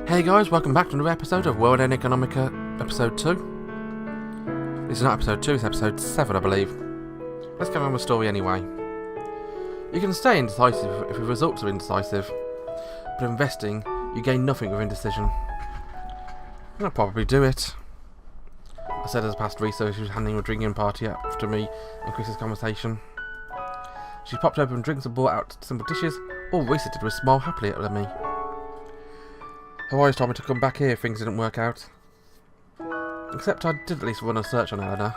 Hey guys, welcome back to another episode of World End Economica, episode 2. This is not episode 2, it's episode 7, I believe. Let's get on with the story anyway. You can stay indecisive if your results are indecisive, but investing, you gain nothing with indecision. I'll probably do it. I said as past research, she was handing a drinking party after me and Chris's conversation. She popped open drinks and brought out simple dishes, all Risa did was smile happily at me. Her always told me to come back here if things didn't work out. Except I did at least run a search on Eleanor.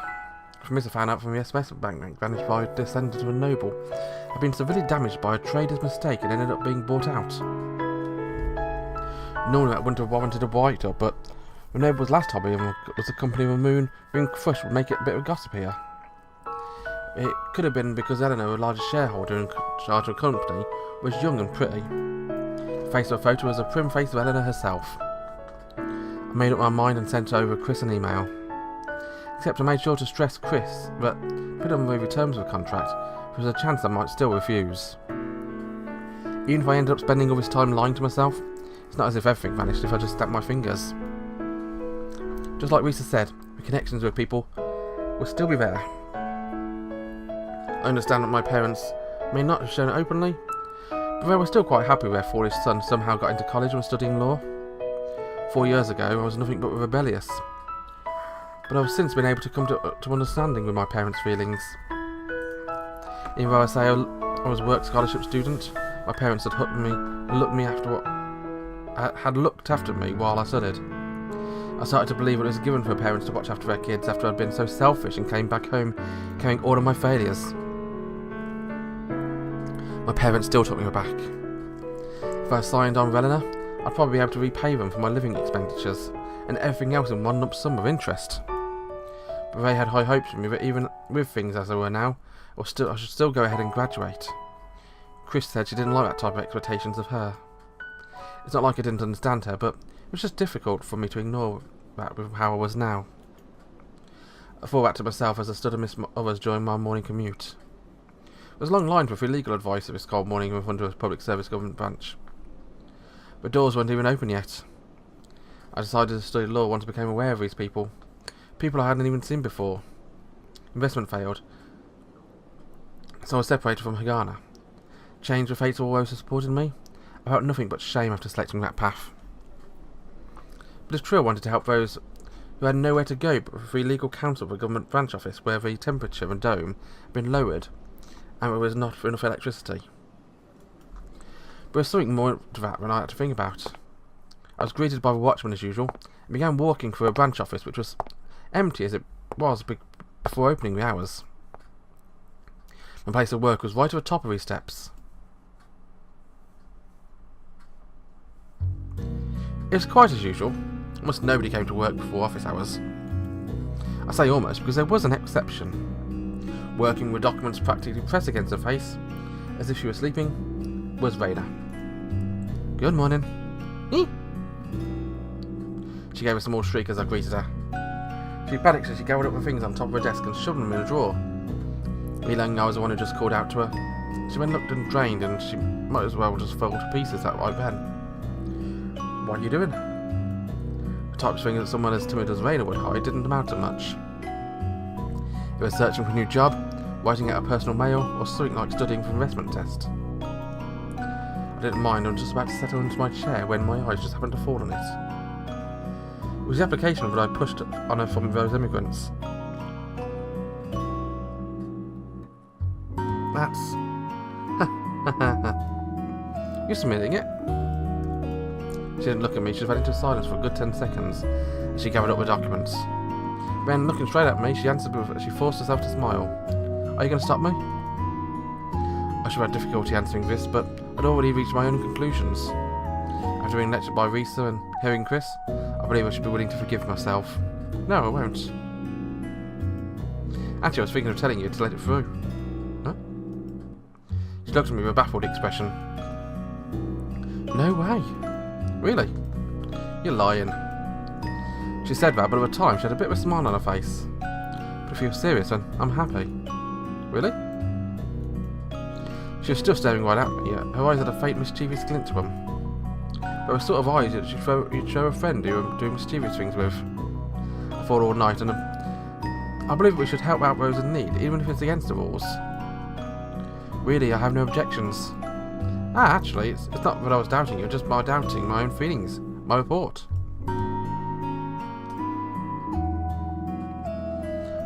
From this I found out from the SMS bank managed by a descendant of a noble had been severely damaged by a trader's mistake and ended up being bought out. Normally that wouldn't have warranted a write-up, but the noble's last hobby was the company of a moon being crushed would make it a bit of gossip here. It could have been because Eleanor, the largest shareholder in charge of the company, was young and pretty. The face of a photo was a prim face of Eleanor herself. I made up my mind and sent over Chris an email. Except I made sure to stress Chris that, put on the terms of the contract, there was a chance I might still refuse. Even if I ended up spending all this time lying to myself, it's not as if everything vanished if I just snapped my fingers. Just like Risa said, the connections with people will still be there. I understand that my parents may not have shown it openly, but they were still quite happy their foolish son somehow got into college and was studying law. 4 years ago, I was nothing but rebellious. But I've since been able to come to understanding with my parents' feelings. Even though I say I was a work scholarship student, my parents had hooked me and looked after me while I studied. I started to believe it was given for parents to watch after their kids after I'd been so selfish and came back home carrying all of my failures. My parents still took me aback. If I signed on with Eleanor, I'd probably be able to repay them for my living expenditures and everything else in one lump sum of interest. But they had high hopes for me that even with things as they were now, I should still go ahead and graduate. Chris said she didn't like that type of expectations of her. It's not like I didn't understand her, but it was just difficult for me to ignore that with how I was now. I thought back to myself as I stood amidst others during my morning commute. There was a long line for free legal advice at this cold morning in front of a public service government branch. The doors weren't even open yet. I decided to study law once I became aware of these people. People I hadn't even seen before. Investment failed, so I was separated from Hagana. Changed the fates of all those who supported me. I felt nothing but shame after selecting that path. But it's true I wanted to help those who had nowhere to go but for free legal counsel of a government branch office where the temperature and dome had been lowered and there was not enough electricity. But there was something more to that than I had to think about. I was greeted by the watchman as usual and began walking through a branch office which was empty as it was before opening the hours. My place of work was right at the top of these steps. It was quite as usual. Almost nobody came to work before office hours. I say almost because there was an exception. Working with documents practically pressed against her face, as if she was sleeping, was Raina. Good morning. She gave a small shriek as I greeted her. She panicked as she gathered up the things on top of her desk and shoved them in a drawer. Me knowing I was the one who just called out to her, she then looked and drained and she might as well just fall to pieces that right then. What are you doing? The type of thing that someone as timid as Raina would hide didn't amount to much. They were searching for a new job, writing out a personal mail, or something like studying for an investment test. I didn't mind, I was just about to settle into my chair when my eyes just happened to fall on it. It was the application that I pushed on her from those immigrants. That's... You submitting it? She didn't look at me, she just went into silence for a good 10 seconds as she gathered up the documents. Then, looking straight at me, she answered as she forced herself to smile. Are you going to stop me? I should have had difficulty answering this, but I'd already reached my own conclusions. After being lectured by Risa and hearing Chris, I believe I should be willing to forgive myself. No, I won't. Actually, I was thinking of telling you to let it through. Huh? She looked at me with a baffled expression. No way. Really? You're lying. She said that, but at the time she had a bit of a smile on her face. But if you're serious, then I'm happy. Really? She was still staring right at me, yet her eyes had a faint mischievous glint to them. There were sort of eyes that you'd show a friend who you were doing mischievous things with. I thought all night, and I believe we should help out those in need, even if it's against the rules. Really, I have no objections. Actually, it's not that I was doubting you, just by doubting my own feelings, my report.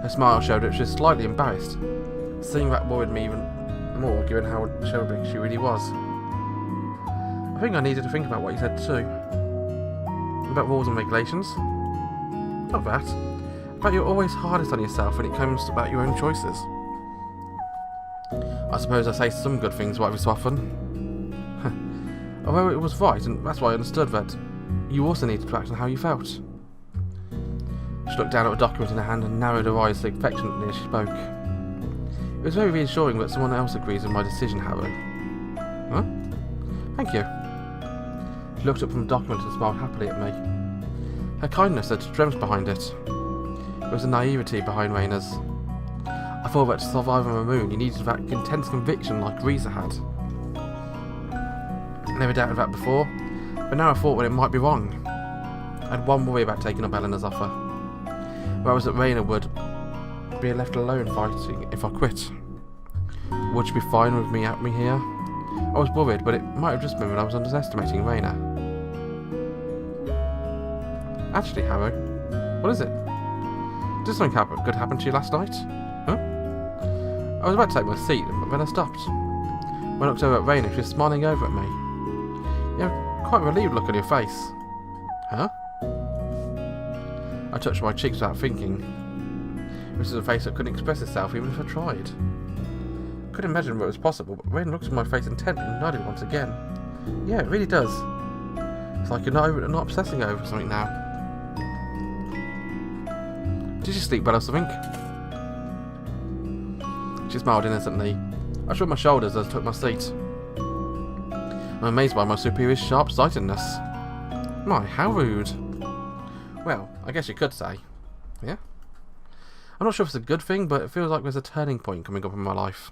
Her smile showed that she was slightly embarrassed. Seeing that worried me even more, given how showbig she really was. I think I needed to think about what you said too. About rules and regulations. Not that. But you're always hardest on yourself when it comes about your own choices. I suppose I say some good things right every so often. Although it was right, and that's why I understood that you also needed to act on how you felt. She looked down at a document in her hand and narrowed her eyes affectionately as she spoke. It was very reassuring that someone else agrees with my decision, Haru. Huh? Thank you. She looked up from the document and smiled happily at me. Her kindness had strength behind it. There was a naivety behind Reina's. I thought that to survive on the moon you needed that intense conviction like Risa had. I never doubted that before, but now I thought that it might be wrong. I had one worry about taking up Eleanor's offer. Where was that Reina would be left alone fighting if I quit. Would she be fine with me here? I was worried, but it might have just been that I was underestimating Reina. Actually, Haru, what is it? Did something good happen to you last night? Huh? I was about to take my seat, but then I stopped. When I looked over at Reina, she was smiling over at me. You have quite a relieved look on your face. Huh? I touched my cheeks without thinking. This is a face that couldn't express itself even if I tried. I couldn't imagine what was possible, but Reina looked at my face intently and nodded once again. Yeah, it really does. It's like you're not obsessing over something now. Did you sleep well or something? She smiled innocently. I shrugged my shoulders as I took my seat. I'm amazed by my superior's sharp-sightedness. My, how rude. Well, I guess you could say. Yeah? I'm not sure if it's a good thing, but it feels like there's a turning point coming up in my life.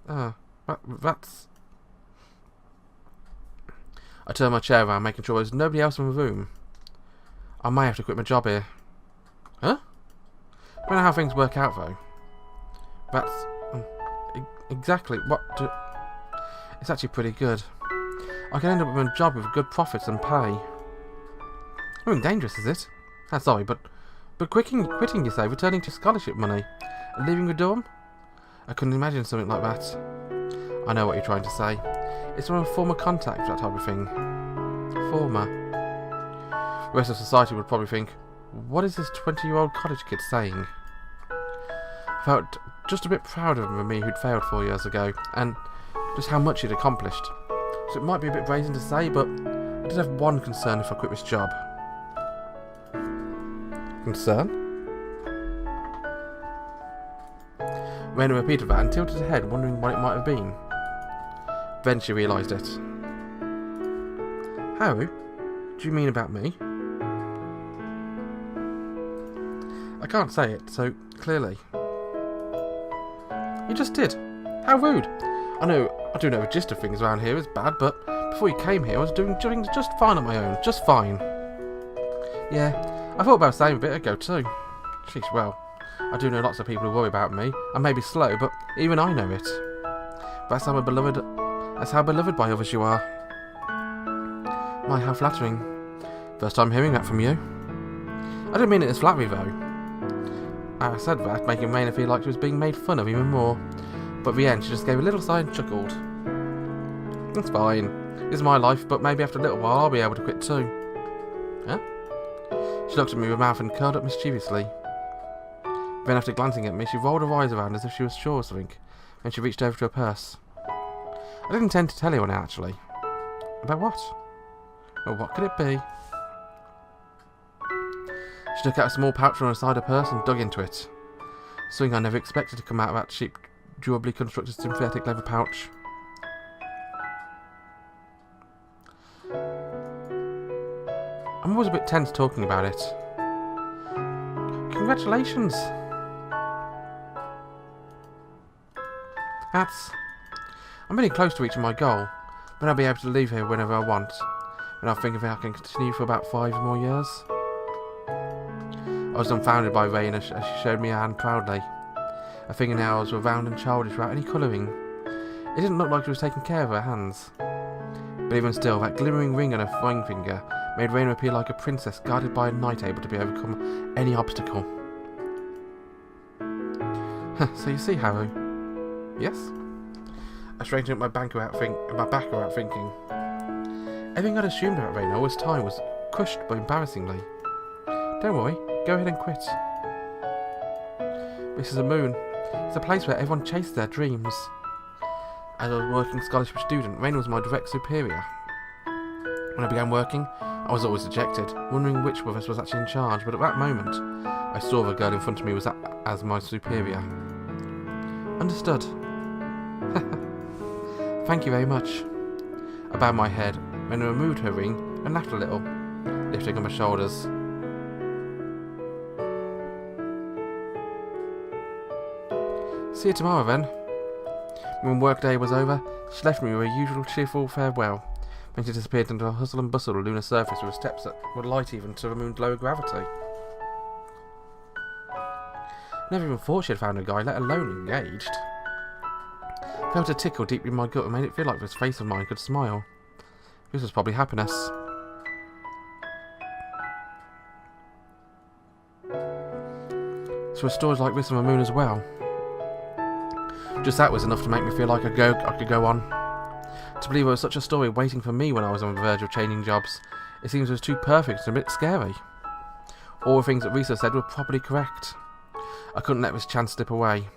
That's... I turned my chair around, making sure there was nobody else in the room. I may have to quit my job here. Huh? I don't know how things work out, though. That's... exactly what... It's actually pretty good. I can end up with a job with good profits and pay. Nothing dangerous, is it? Sorry, but quitting, you say, returning to scholarship money, and leaving the dorm? I couldn't imagine something like that. I know what you're trying to say. It's from a former contact, that type of thing. Former. The rest of society would probably think, what is this 20-year-old college kid saying? I felt just a bit proud of me who'd failed 4 years ago, and just how much he'd accomplished. So it might be a bit brazen to say, but I did have one concern if I quit this job. Concern? Reina repeated that and tilted her head, wondering what it might have been. Then she realised it. Haru, do you mean about me? I can't say it so clearly. You just did. How rude. I do know the gist of things around here is bad, but before you came here I was doing just fine on my own. Just fine. Yeah. I thought about saying a bit ago too. Jeez, well, I do know lots of people who worry about me. I may be slow, but even I know it. That's how beloved by others you are. My, how flattering. First time hearing that from you. I didn't mean it as flattery though. I said that, making Reina feel like she was being made fun of even more. But at the end, she just gave a little sigh and chuckled. It's fine. This is my life, but maybe after a little while I'll be able to quit too. Huh? She looked at me with her mouth and curled up mischievously. Then after glancing at me, she rolled her eyes around as if she was sure of something, and she reached over to her purse. I didn't intend to tell anyone actually. About what? Well, what could it be? She took out a small pouch from inside her purse and dug into it. Something I never expected to come out of that cheap, durably constructed synthetic leather pouch. I'm always a bit tense talking about it. Congratulations! I'm really close to reaching my goal. Then I'll be able to leave here whenever I want. and I think if I can continue for about 5 more years. I was dumbfounded by Rain as she showed me her hand proudly. Her fingernails were round and childish without any colouring. It didn't look like she was taking care of her hands. But even still, that glimmering ring on her ring finger made Rain appear like a princess guarded by a knight able to overcome any obstacle. So you see, Haru? Yes? I straightened up my back without thinking. Everything I'd assumed about Rain all this time was crushed but embarrassingly. Don't worry, go ahead and quit. This is a moon. It's a place where everyone chases their dreams. As a working scholarship student, Rain was my direct superior. When I began working, I was always dejected, wondering which of us was actually in charge, but at that moment, I saw the girl in front of me was as my superior. Understood. Thank you very much. I bowed my head, then removed her ring and laughed a little, lifting up my shoulders. See you tomorrow then. When workday was over, she left me with her usual cheerful farewell. Then she disappeared into a hustle and bustle of lunar surface with steps that were light even to the moon's lower gravity. Never even thought she had found a guy, let alone engaged. I felt a tickle deep in my gut and made it feel like this face of mine could smile. This was probably happiness. So were stories like this on the moon as well. Just that was enough to make me feel like I could go on. To believe there was such a story waiting for me when I was on the verge of changing jobs, it seems it was too perfect and a bit scary. All the things that Risa said were probably correct. I couldn't let this chance slip away.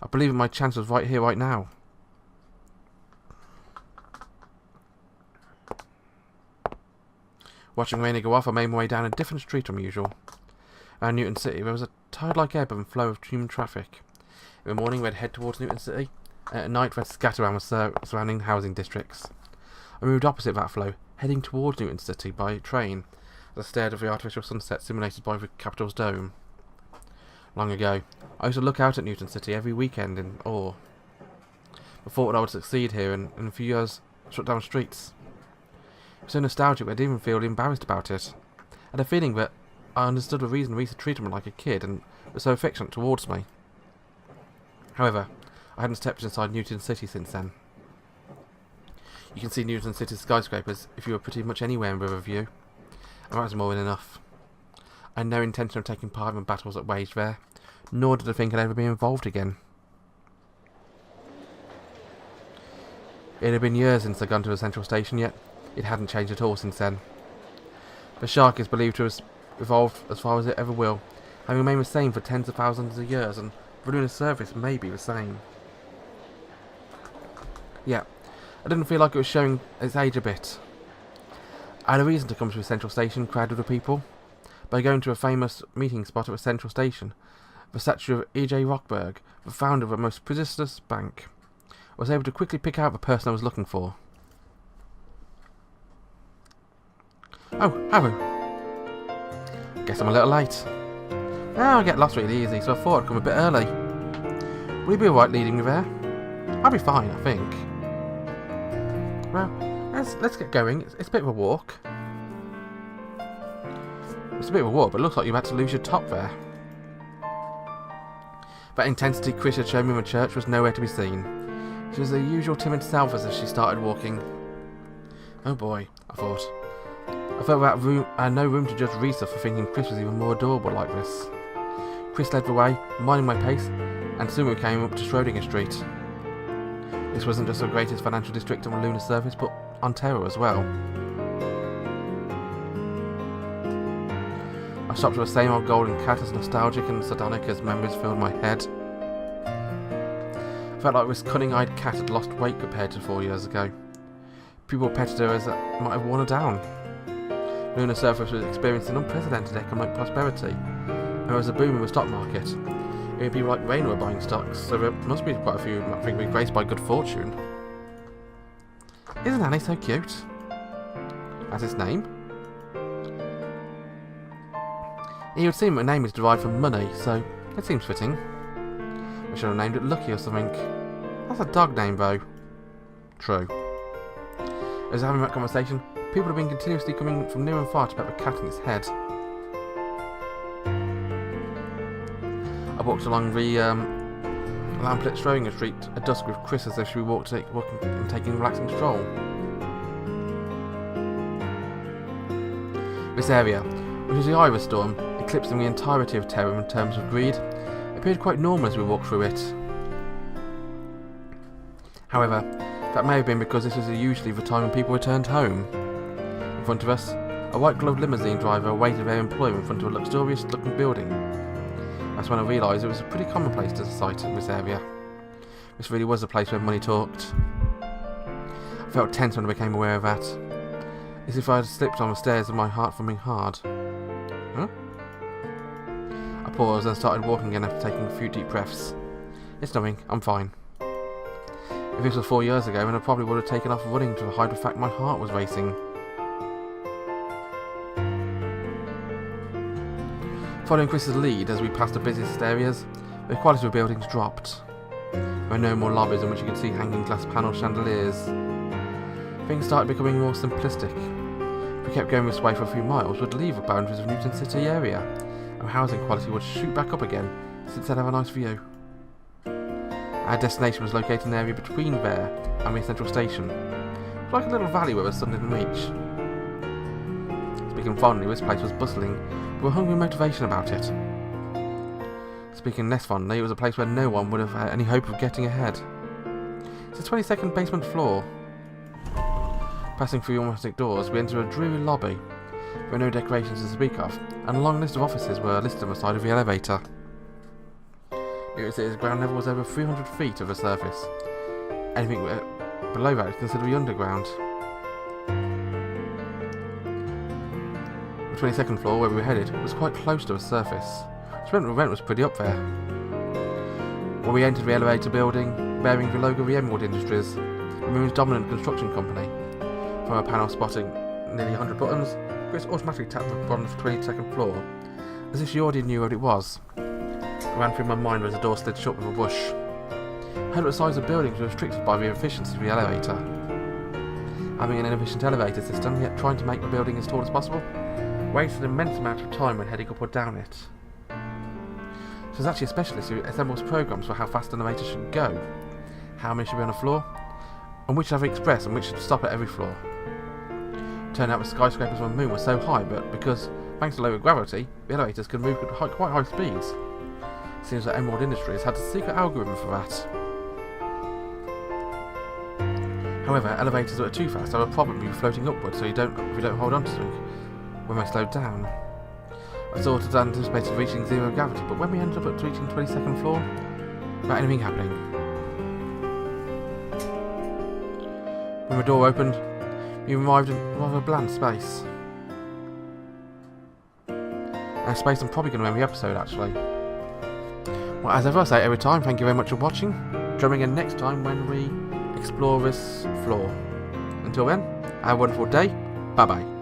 I believe my chance was right here, right now. Watching Rainy go off, I made my way down a different street from usual. Around Newton City, there was a tide-like ebb and flow of human traffic. In the morning, we'd head towards Newton City, and at night, we'd scatter around the surrounding housing districts. I moved opposite that flow, heading towards Newton City by train, as I stared at the artificial sunset simulated by the capital's dome. Long ago, I used to look out at Newton City every weekend in awe. I thought that I would succeed here, and in a few years, shut down streets. It was so nostalgic that I didn't even feel embarrassed about it. I had a feeling that I understood the reason Risa treated me like a kid and was so affectionate towards me. However, I hadn't stepped inside Newton City since then. You can see Newton City's skyscrapers if you were pretty much anywhere with a view, and that was more than enough. I had no intention of taking part in the battles that waged there, nor did I think I'd ever be involved again. It had been years since I'd gone to a central station, yet it hadn't changed at all since then. The shark is believed to have evolved as far as it ever will, having remained the same for tens of thousands of years, and the lunar surface may be the same. Yeah, I didn't feel like it was showing its age a bit. I had a reason to come to a central station crowded with people. By going to a famous meeting spot at a central station, the statue of E.J. Rockberg, the founder of the most prestigious bank, I was able to quickly pick out the person I was looking for. Oh, Haru. Guess I'm a little late. I get lost really easy, so I thought I'd come a bit early. Will you be alright leading me there? I'll be fine, I think. Well, let's get going. It's a bit of a walk. It's a bit of a walk, but it looks like you had to lose your top there. That intensity Chris had shown me in the church was nowhere to be seen. She was her usual timid self as she started walking. Oh boy, I thought. I felt that I had no room to judge Risa for thinking Chris was even more adorable like this. Chris led the way, minding my pace, and soon we came up to Schrödinger Street. This wasn't just the greatest financial district on the lunar surface, but on Terra as well. I stopped with the same old golden cat, as nostalgic and sardonic as memories filled my head. I felt like this cunning-eyed cat had lost weight compared to 4 years ago. People petted her as it might have worn her down. The lunar surface was experiencing unprecedented economic prosperity, and there was a boom in the stock market. It would be like Rain were buying stocks, so there must be quite a few I think being graced by good fortune. Isn't Annie so cute? That's his name. It would seem my name is derived from money, so it seems fitting. I should have named it Lucky or something. That's a dog name though. True. As I was having that conversation, People have been continuously coming from near and far to pet the cat in its head. I walked along the lamplit Stronger Street at dusk with Chris as if she were walking and taking a relaxing stroll. This area, which was the eye of a storm, eclipsing the entirety of terror in terms of greed, appeared quite normal as we walked through it. However, that may have been because this was usually the time when people returned home. In front of us, a white-gloved limousine driver awaited their employer in front of a luxurious-looking building. That's when I realised it was a pretty commonplace sight in this area. This really was a place where money talked. I felt tense when I became aware of that, as if I had slipped on the stairs with my heart thumping hard. Huh? I paused and started walking again after taking a few deep breaths. It's nothing, I'm fine. If this was 4 years ago, then I probably would have taken off running to hide the fact my heart was racing. Following Chris's lead as we passed the busiest areas, the quality of buildings dropped. There were no more lobbies in which you could see hanging glass panel chandeliers. Things started becoming more simplistic. If we kept going this way for a few miles, we'd leave the boundaries of Newton City area, and housing quality would shoot back up again, since they'd have a nice view. Our destination was located in an area between there and the central station. It was like a little valley where the sun didn't reach. Speaking fondly, this place was bustling, but with hungry motivation about it. Speaking less fondly, it was a place where no one would have had any hope of getting ahead. It's a 22nd basement floor. Passing through automatic doors, we entered a dreary lobby. There were no decorations to speak of, and a long list of offices were listed on the side of the elevator. Nearest its ground level was over 300 feet of the surface. Anything below that is considered the underground. The 22nd floor, where we were headed, was quite close to the surface, so the rent was pretty up there. When we entered the elevator building, bearing the logo of the World Industries, the moon's dominant construction company, from a panel spotting nearly 100 buttons, Chris automatically tapped the bottom of the 22nd floor, as if she already knew what it was. It ran through my mind as the door slid shut with a whoosh. I heard that the size of buildings was restricted by the efficiency of the elevator. Having an inefficient elevator system, yet trying to make the building as tall as possible, wasted an immense amount of time when heading up or down it. So there's actually a specialist who assembles programs for how fast an elevator should go, how many should be on a floor, and which have express and which should stop at every floor. Turned out the skyscrapers on the moon were so high, but because, thanks to lower gravity, the elevators can move at quite high speeds. Seems that Emerald Industries had a secret algorithm for that. However, elevators that are too fast have a problem with floating upwards, so if you don't hold on to them when they slow down. I sort of anticipated reaching zero gravity, but when we ended up at reaching 22nd floor, without anything happening. When the door opened, we arrived in a rather bland space. A space I'm probably going to end the episode, actually. Well, as ever I say every time, thank you very much for watching. Join me again next time when we explore this floor. Until then, have a wonderful day. Bye bye.